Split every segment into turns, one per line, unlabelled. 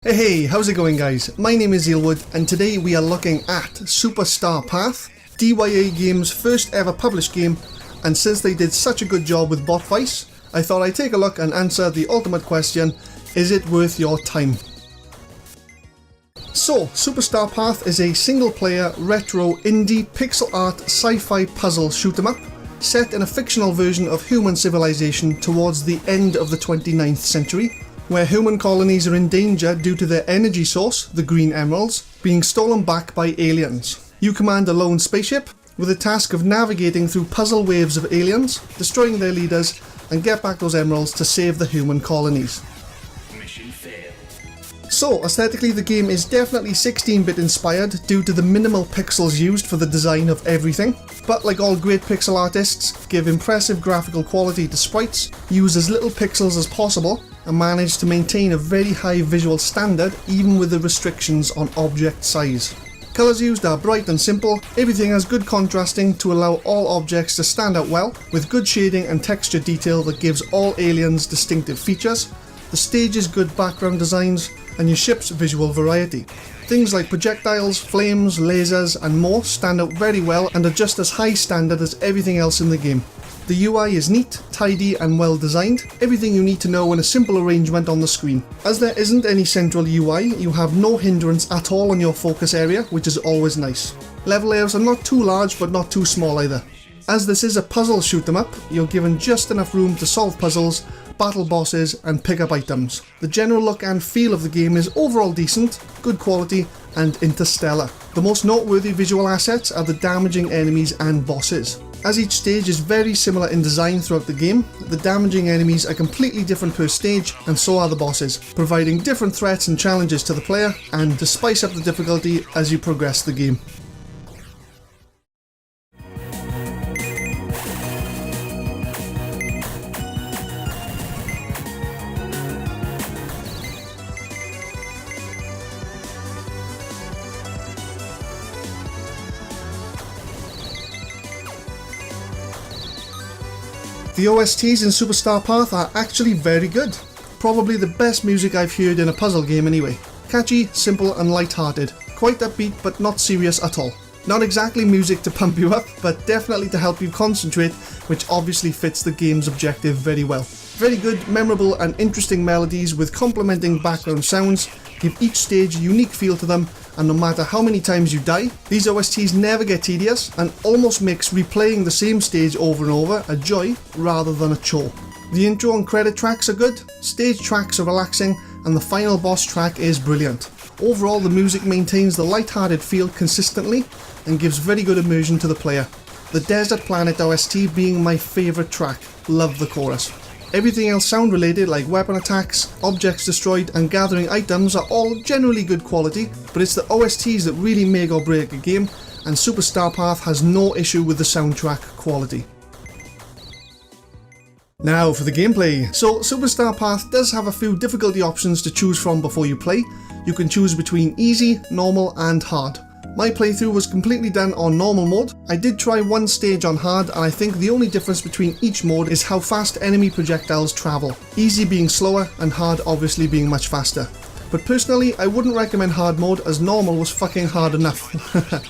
Hey, how's it going guys? My name is Eelwood and today we are looking at Super Star Path, DYA Games' first ever published game, and since they did such a good job with Bot Vice, I thought I'd take a look and answer the ultimate question, is it worth your time? So, Super Star Path is a single player, retro, indie, pixel art, sci-fi puzzle shoot 'em up, set in a fictional version of human civilization towards the end of the 29th century, where human colonies are in danger due to their energy source, the Green Emeralds, being stolen back by aliens. You command a lone spaceship, with the task of navigating through puzzle waves of aliens, destroying their leaders, and get back those emeralds to save the human colonies.
Mission failed.
So, aesthetically the game is definitely 16-bit inspired due to the minimal pixels used for the design of everything, but like all great pixel artists, give impressive graphical quality to sprites, use as little pixels as possible, and manage to maintain a very high visual standard even with the restrictions on object size. Colours used are bright and simple, everything has good contrasting to allow all objects to stand out well, with good shading and texture detail that gives all aliens distinctive features, the stage's good background designs, and your ship's visual variety. Things like projectiles, flames, lasers and more stand out very well and are just as high standard as everything else in the game. The UI is neat, tidy and well designed, everything you need to know in a simple arrangement on the screen. As there isn't any central UI, you have no hindrance at all on your focus area, which is always nice. Level layers are not too large but not too small either. As this is a puzzle shoot 'em up, you're given just enough room to solve puzzles, battle bosses and pick up items. The general look and feel of the game is overall decent, good quality and interstellar. The most noteworthy visual assets are the damaging enemies and bosses. As each stage is very similar in design throughout the game, the damaging enemies are completely different per stage and so are the bosses, providing different threats and challenges to the player and to spice up the difficulty as you progress the game. The OSTs in Super Star Path are actually very good. Probably the best music I've heard in a puzzle game anyway. Catchy, simple and light-hearted. Quite upbeat but not serious at all. Not exactly music to pump you up, but definitely to help you concentrate, which obviously fits the game's objective very well. Very good, memorable and interesting melodies with complementing background sounds give each stage a unique feel to them, and no matter how many times you die, these OSTs never get tedious and almost makes replaying the same stage over and over a joy rather than a chore. The intro and credit tracks are good, stage tracks are relaxing, and the final boss track is brilliant. Overall, the music maintains the light-hearted feel consistently and gives very good immersion to the player. The Desert Planet OST being my favourite track, love the chorus. Everything else sound related like weapon attacks, objects destroyed and gathering items are all generally good quality, but it's the OSTs that really make or break a game, and Super Star Path has no issue with the soundtrack quality. Now for the gameplay. So Super Star Path does have a few difficulty options to choose from before you play. You can choose between easy, normal and hard. My playthrough was completely done on normal mode. I did try one stage on hard and I think the only difference between each mode is how fast enemy projectiles travel. Easy being slower and hard obviously being much faster. But personally I wouldn't recommend hard mode as normal was fucking hard enough.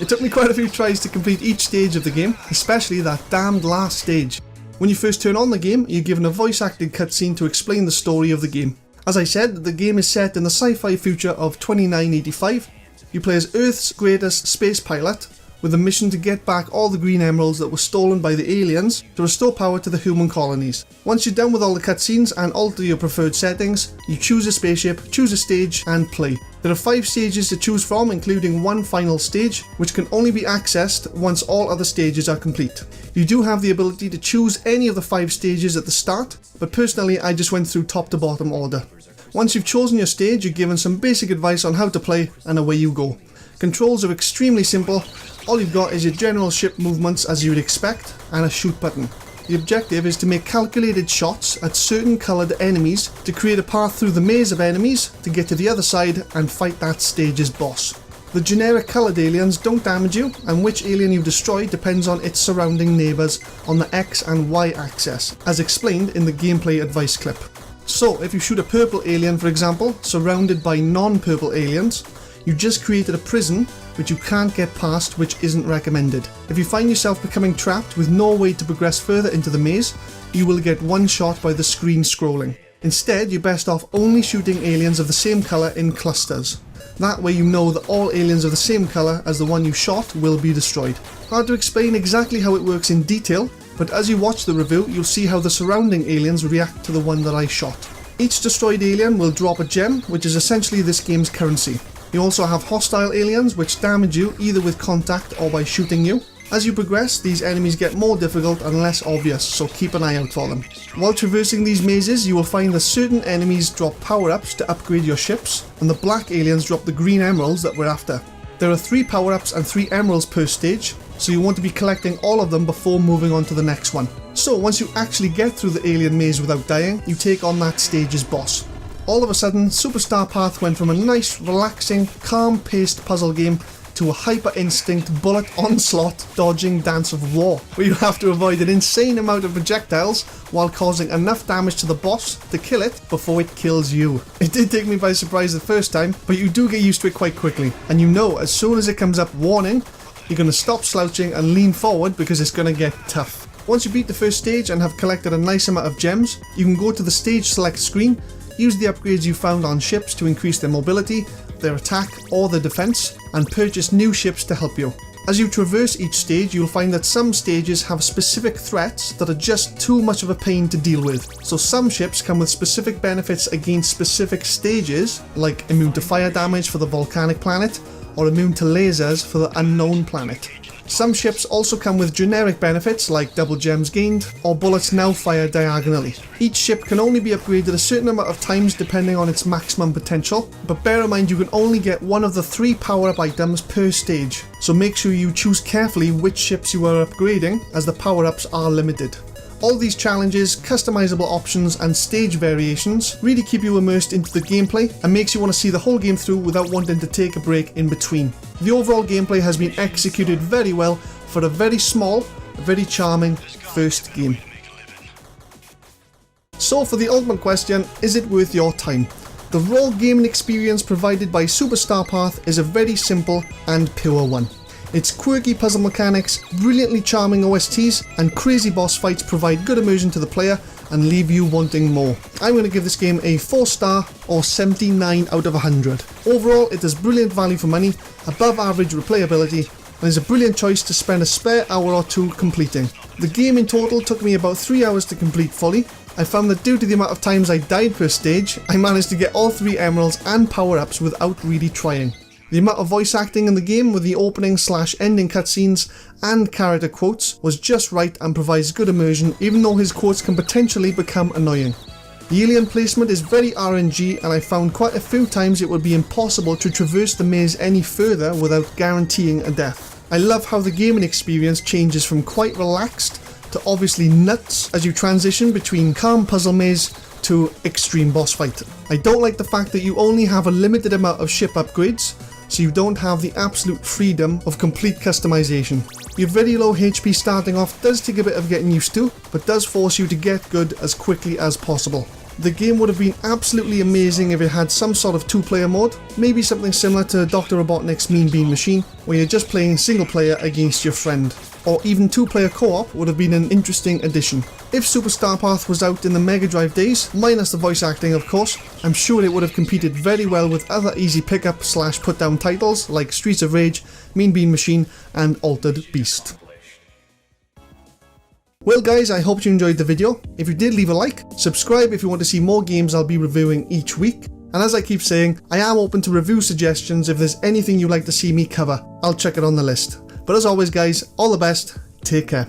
It took me quite a few tries to complete each stage of the game, especially that damned last stage. When you first turn on the game, you're given a voice acted cutscene to explain the story of the game. As I said, the game is set in the sci-fi future of 2985. You play as Earth's greatest space pilot, with a mission to get back all the green emeralds that were stolen by the aliens to restore power to the human colonies. Once you're done with all the cutscenes and alter your preferred settings, you choose a spaceship, choose a stage and play. There are 5 stages to choose from, including one final stage, which can only be accessed once all other stages are complete. You do have the ability to choose any of the 5 stages at the start, but personally I just went through top to bottom order. Once you've chosen your stage, you're given some basic advice on how to play and away you go. Controls are extremely simple, all you've got is your general ship movements as you would expect and a shoot button. The objective is to make calculated shots at certain coloured enemies to create a path through the maze of enemies to get to the other side and fight that stage's boss. The generic coloured aliens don't damage you, and which alien you destroy depends on its surrounding neighbours on the X and Y axis, as explained in the gameplay advice clip. So if you shoot a purple alien, for example, surrounded by non-purple aliens, you just created a prison which you can't get past, which isn't recommended. If you find yourself becoming trapped with no way to progress further into the maze, you will get one shot by the screen scrolling. Instead, you're best off only shooting aliens of the same colour in clusters. That way you know that all aliens of the same colour as the one you shot will be destroyed. Hard to explain exactly how it works in detail, but as you watch the review, you'll see how the surrounding aliens react to the one that I shot. Each destroyed alien will drop a gem, which is essentially this game's currency. You also have hostile aliens which damage you either with contact or by shooting you. As you progress, these enemies get more difficult and less obvious, so keep an eye out for them. While traversing these mazes, you will find that certain enemies drop power-ups to upgrade your ships, and the black aliens drop the green emeralds that we're after. There are 3 power-ups and 3 emeralds per stage, so you want to be collecting all of them before moving on to the next one. So once you actually get through the alien maze without dying, you take on that stage's boss. All of a sudden, Super Star Path went from a nice, relaxing, calm-paced puzzle game to a hyper-instinct, bullet-onslaught, dodging dance of war, where you have to avoid an insane amount of projectiles while causing enough damage to the boss to kill it before it kills you. It did take me by surprise the first time, but you do get used to it quite quickly, and you know as soon as it comes up warning, you're going to stop slouching and lean forward because it's going to get tough. Once you beat the first stage and have collected a nice amount of gems, you can go to the stage select screen, use the upgrades you found on ships to increase their mobility, their attack or their defense, and purchase new ships to help you. As you traverse each stage, you'll find that some stages have specific threats that are just too much of a pain to deal with. So some ships come with specific benefits against specific stages, like immune to fire damage for the volcanic planet, or immune to lasers for the unknown planet. Some ships also come with generic benefits like double gems gained or bullets now fire diagonally. Each ship can only be upgraded a certain amount of times depending on its maximum potential, but bear in mind you can only get one of the 3 power-up items per stage, so make sure you choose carefully which ships you are upgrading as the power-ups are limited. All these challenges, customizable options and stage variations really keep you immersed into the gameplay and makes you want to see the whole game through without wanting to take a break in between. The overall gameplay has been executed very well for a very small, very charming first game. So for the ultimate question, is it worth your time? The raw gaming experience provided by Super Star Path is a very simple and pure one. Its quirky puzzle mechanics, brilliantly charming OSTs, and crazy boss fights provide good immersion to the player and leave you wanting more. I'm going to give this game a 4-star or 79 out of 100. Overall, it is brilliant value for money, above average replayability, and is a brilliant choice to spend a spare hour or 2 completing. The game in total took me about 3 hours to complete fully. I found that due to the amount of times I died per stage, I managed to get all 3 emeralds and power-ups without really trying. The amount of voice acting in the game with the opening/ending cutscenes and character quotes was just right and provides good immersion even though his quotes can potentially become annoying. The alien placement is very RNG and I found quite a few times it would be impossible to traverse the maze any further without guaranteeing a death. I love how the gaming experience changes from quite relaxed to obviously nuts as you transition between calm puzzle maze to extreme boss fight. I don't like the fact that you only have a limited amount of ship upgrades, so you don't have the absolute freedom of complete customization. Your very low HP starting off does take a bit of getting used to, but does force you to get good as quickly as possible. The game would have been absolutely amazing if it had some sort of 2-player mode, maybe something similar to Dr. Robotnik's Mean Bean Machine, where you're just playing single player against your friend. Or even 2-player co-op would have been an interesting addition. If Super Star Path was out in the Mega Drive days, minus the voice acting of course, I'm sure it would have competed very well with other easy pickup/put down titles like Streets of Rage, Mean Bean Machine and Altered Beast. Well guys, I hope you enjoyed the video. If you did, leave a like, subscribe if you want to see more games I'll be reviewing each week, and as I keep saying, I am open to review suggestions if there's anything you'd like to see me cover. I'll check it on the list. But as always guys, all the best, take care.